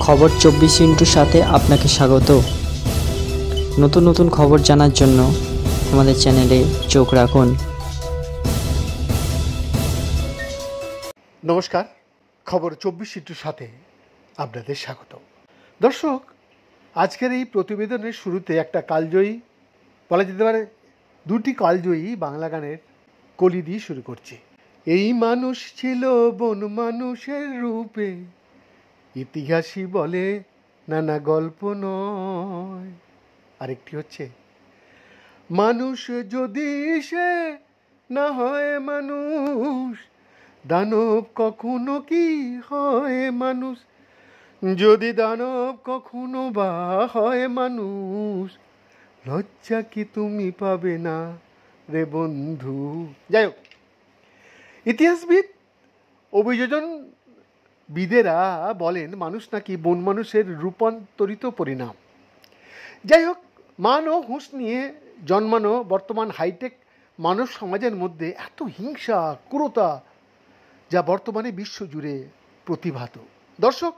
খবর 24 সাথে আপনাকে স্বাগত। নতুন নতুন খবর জানার জন্য আমাদের চ্যানেলে চোখ রাখুন। নমস্কার, খবর 24 সাথে আপনাদের স্বাগত। দর্শক, আজকের এই প্রতিবেদনের শুরুতে একটা কালজয়ী, বলা যেতে পারে দুটি কালজয়ী বাংলা গানের কলি দিয়ে শুরু করছি। এই মানুষ ছিল বন মানুষের রূপে, ইতিহাসই বলে নানা গল্প নয়। আরেকটি হচ্ছে, মানুষ যদি সে না হয় মানুষ, দানব কখনো কি হয় মানুষ, যদি দানব কখনো বা হয় মানুষ, লজ্জা কি তুমি পাবে না রে বন্ধু। যাই হোক, ইতিহাসবিদ অভিযোজনবিদেরা বলেন মানুষ নাকি বন মানুষের রূপান্তরিত পরিণাম। যাই হোক, মান ও হুঁশ নিয়ে জন্মানো বর্তমান হাইটেক মানব সমাজের মধ্যে এত হিংসা, ক্রূরতা, যা বর্তমানে বিশ্বজুড়ে প্রতিভাত। দর্শক,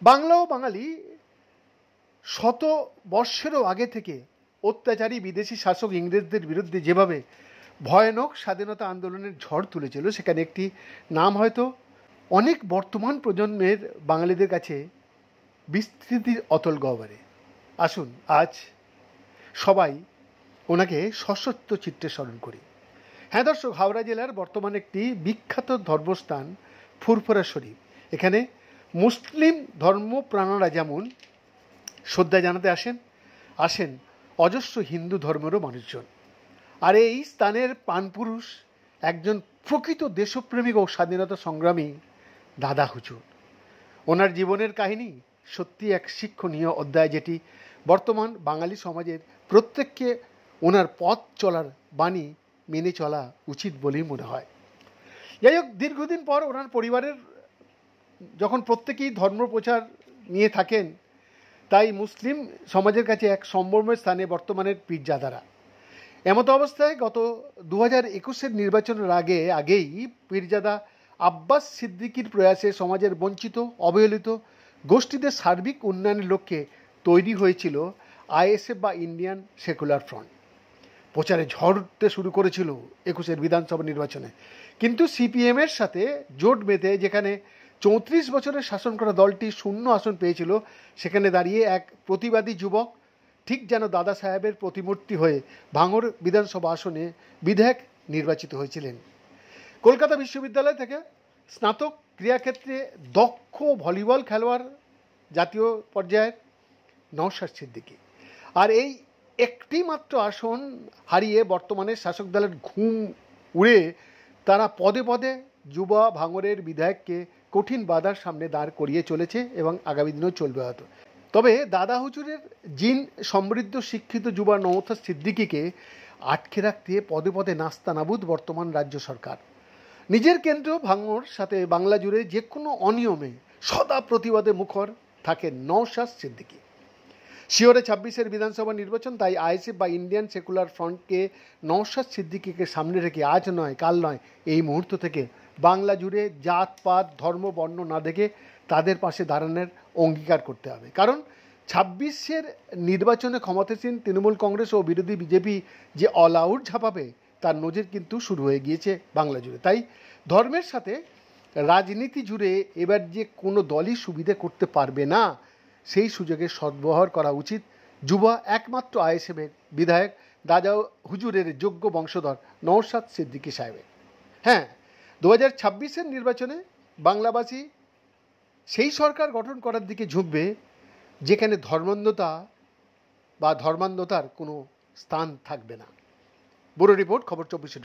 বাংলা ও বাঙালি শত বর্ষেরও আগে থেকে অত্যাচারী বিদেশি শাসক ইংরেজদের বিরুদ্ধে যেভাবে ভয়ানক স্বাধীনতা আন্দোলনের ঝড় তুলেছিল, সেখানে একটি নাম হয়তো অনেক বর্তমান প্রজন্মের বাঙালিদের কাছে বিস্তৃতির অতল গহ্বরে। আসুন আজ সবাই ওনাকে সশস্ত্র চিত্রে স্মরণ করি। হ্যাঁ দর্শক, হাওড়া জেলার বর্তমানে একটি বিখ্যাত ধর্মস্থান ফুরফুরা শরীফ। এখানে মুসলিম ধর্মপ্রাণরা যেমন শ্রদ্ধা জানাতে আসেন অজস্র হিন্দু ধর্মেরও মানুষজন। আর এই স্থানের প্রাণপুরুষ একজন প্রকৃত দেশপ্রেমিক ও স্বাধীনতা সংগ্রামী দাদা হুজুর। ওনার জীবনের কাহিনী সত্যি এক শিক্ষণীয় অধ্যায়, যেটি বর্তমান বাঙালি সমাজের প্রত্যেককে ওনার পথ চলার বাণী মেনে চলা উচিত বলেই মনে হয়। যাই হোক, দীর্ঘদিন পর ওনার পরিবারের যখন প্রত্যেকেই ধর্ম প্রচার নিয়ে থাকেন, তাই মুসলিম সমাজের কাছে এক সম্ভ্রমের স্থানে বর্তমানের পীরজাদারা। এমতো অবস্থায় গত 2021 নির্বাচনের আগেই পীরজাদা আব্বাস সিদ্দিকীর প্রয়াসে সমাজের বঞ্চিত, অবহেলিত গোষ্ঠীদের সার্বিক উন্নয়নের লক্ষ্যে তৈরি হয়েছিল আইএসএফ বা ইন্ডিয়ান সেকুলার ফ্রন্ট। প্রচারে ঝড়তে শুরু করেছিল 21 বিধানসভা নির্বাচনে, কিন্তু সিপিএমের সাথে জোট বেঁধে যেখানে 34 বছরের শাসন করা দলটি 0 আসন পেয়েছিল, সেখানে দাঁড়িয়ে এক প্রতিবাদী যুবক ঠিক যেন দাদা সাহেবের প্রতিমূর্তি হয়ে ভাঙড় বিধানসভা আসনে বিধায়ক নির্বাচিত হয়েছিলেন। কলকাতা বিশ্ববিদ্যালয় থেকে স্নাতক, ক্রীড়াক্ষেত্রে দক্ষ ভলিবল খেলোয়াড়, জাতীয় পর্যায়ের নওশাদ সিদ্দিকী। আর এই একটি মাত্র আসন হারিয়ে বর্তমানে শাসক দলের ঘুম উড়ে তারা পদে পদে যুবা ভাঙড়ের বিধায়ককে কঠিন বাধার সামনে দাঁড় করিয়ে চলেছে এবং আগামী দিনেও চলবে হয়তো। তবে দাদা হুজুরের জিন সমৃদ্ধ শিক্ষিত যুবা নওশাদ সিদ্দিকীকে আটকে রাখতে পদে পদে নাস্তানাবুদ বর্তমান রাজ্য সরকার। নিজের কেন্দ্র ভাঙড় সাথে বাংলা জুড়ে যে কোনো অনিয়মে সদা প্রতিবাদে মুখর থাকেন নওশাদ সিদ্দিকী। শিওরে 26 বিধানসভা নির্বাচন, তাই আইএসএফ বা ইন্ডিয়ান সেকুলার ফ্রন্টকে নওশাদ সিদ্দিকীকে সামনে রেখে আজ নয় কাল নয়, এই মুহূর্ত থেকে বাংলা জুড়ে জাতপাত ধর্ম বর্ণ না দেখে তাদের পাশে দাঁড়ানোর অঙ্গীকার করতে হবে। কারণ 26 নির্বাচনে ক্ষমতাসীন তৃণমূল কংগ্রেস ও বিরোধী বিজেপি যে অল আউট ঝাঁপাবে, তার নজির কিন্তু শুরু হয়ে গিয়েছে বাংলা জুড়ে। তাই ধর্মের সাথে রাজনীতি জুড়ে এবার যে কোনো দলই সুবিধে করতে পারবে না, সেই সুযোগের সদ্ব্যবহার করা উচিত যুবা একমাত্র আইএসএফের বিধায়ক দাদা হুজুরের যোগ্য বংশধর নওশাদ সিদ্দিকী সাহেবের। হ্যাঁ, 2026 নির্বাচনে বাংলাবাসী সেই সরকার গঠন করার দিকে ঝুঁকবে যেখানে ধর্মান্ধতা বা ধর্মান্ধতার কোনো স্থান থাকবে না। ব্যুরো রিপোর্ট, খবর 24।